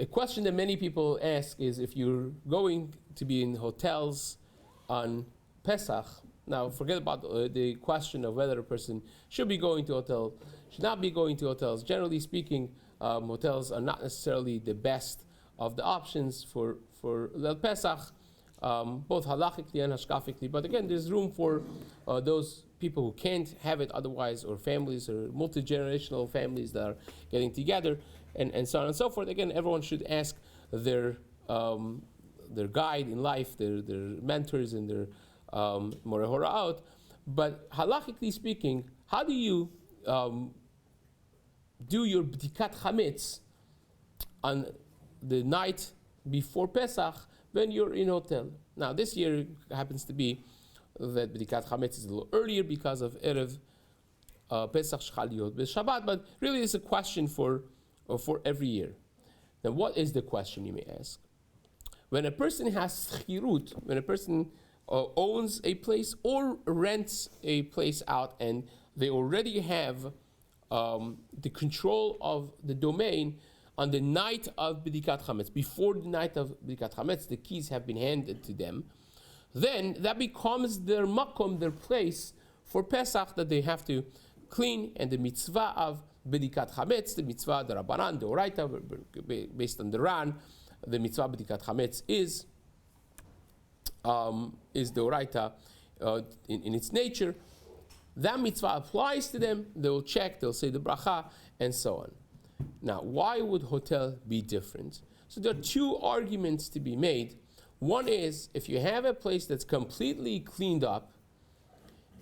A question that many people ask is if you're going to be in hotels on Pesach. Now, forget about the question of whether a person should be going to hotel, should not be going to hotels. Generally speaking, hotels are not necessarily the best of the options for Pesach, both halachically and hashkafically. But again, there's room for those people who can't have it otherwise, or families, or multi-generational families that are getting together, and so on and so forth. Again, everyone should ask their guide in life, their mentors, and their Moreh Horaot. But halachically speaking, how do you do your b'dikat chametz on the night before Pesach when you're in hotel? Now, this year happens to be that b'dikat chametz is a little earlier because of Erev Pesach Shchal Yod B'Shabbat, but really it's a question for every year. Now, what is the question, you may ask? When a person has schirut, when a person owns a place or rents a place out, and they already have the control of the domain on the night of B'dikat Chametz, before the night of B'dikat Chametz, the keys have been handed to them, then that becomes their makom, their place for Pesach that they have to clean, and the mitzvah of B'dikat Chametz, the mitzvah, the Rabbanan, the Oraita, based on the Ran, the mitzvah B'dikat Chametz is the Oraita in its nature. That mitzvah applies to them. They will check, they'll say the bracha, and so on. Now, why would hotel be different? So there are two arguments to be made. One is, if you have a place that's completely cleaned up,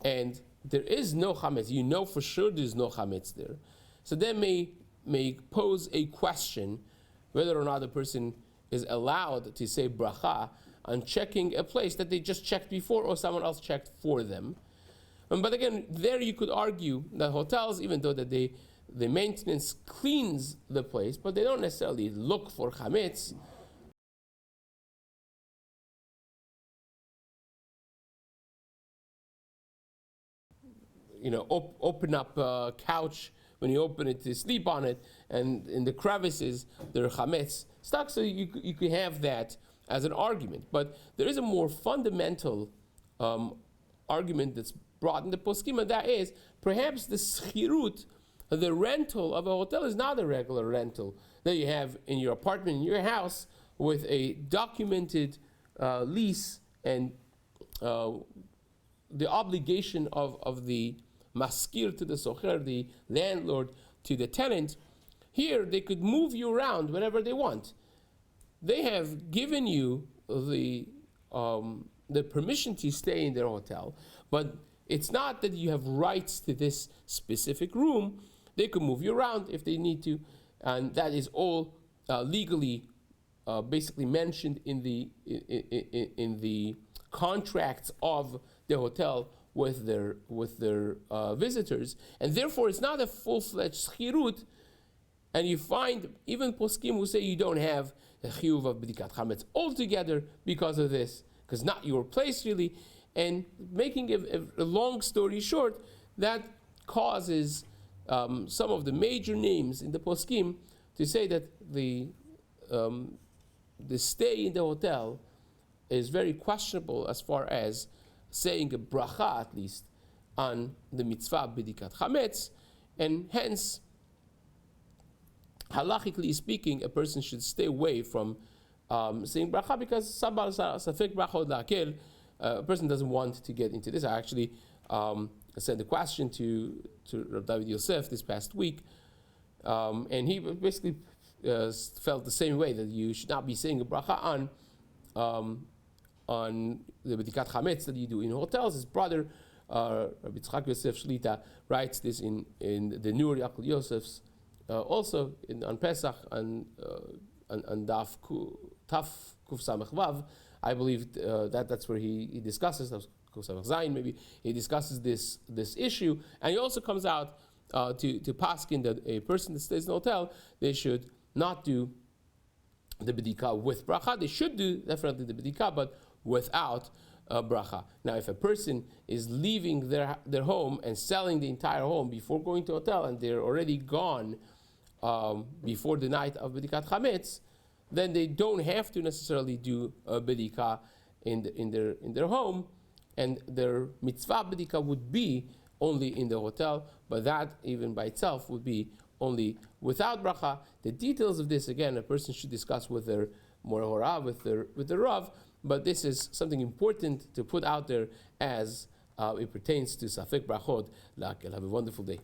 and there is no chametz, you know for sure there's no chametz there, so that may pose a question whether or not the person is allowed to say bracha on checking a place that they just checked before or someone else checked for them. But again, there you could argue that hotels, even though that the maintenance cleans the place, but they don't necessarily look for chametz. Open up a couch, when you open it to sleep on it, and in the crevices there are chametz stuck, so you could have that as an argument. But there is a more fundamental argument that's brought in the poskim, and that is perhaps the schirut, the rental of a hotel, is not a regular rental that you have in your apartment, in your house, with a documented lease and the obligation of the maskir to the socher, the landlord to the tenant. Here they could move you around whenever they want. They have given you the permission to stay in their hotel, but it's not that you have rights to this specific room. They could move you around if they need to, and that is all legally basically mentioned in the contracts of the hotel with their visitors, and therefore it's not a full-fledged schirut. And you find even poskim who say you don't have the chiyuv of b'dikat chametz altogether because of this, because not your place really. And making a long story short, that causes some of the major names in the poskim to say that the stay in the hotel is very questionable as far as saying a bracha, at least, on the mitzvah b'dikat chametz, and hence, halachically speaking, a person should stay away from saying bracha, because sabal safek brachot la'akel, a person doesn't want to get into this. I actually sent a question to Rabbi David Yosef this past week, and he basically felt the same way, that you should not be saying a bracha on the b'dikat chametz that you do in hotels. His brother, Rabbi Tzchak Yosef Shlita, writes this in the Nur Yaakov Yosef's, also on Pesach, on Daf Taf Kuf Samech Vav. I believe that's where he discusses, Kuf Samech Zayin maybe, he discusses this issue, and he also comes out to paskin that a person that stays in a hotel, they should not do the b'dika with bracha. They should do definitely the b'dika, but without bracha. Now, if a person is leaving their home and selling the entire home before going to a hotel, and they're already gone before the night of b'dikat chametz, then they don't have to necessarily do a bedika in their home, and their mitzvah bedika would be only in the hotel, but that even by itself would be only without bracha. The details of this, again, a person should discuss with their morahora, with their rav, but this is something important to put out there as it pertains to safek brachot. Have a wonderful day.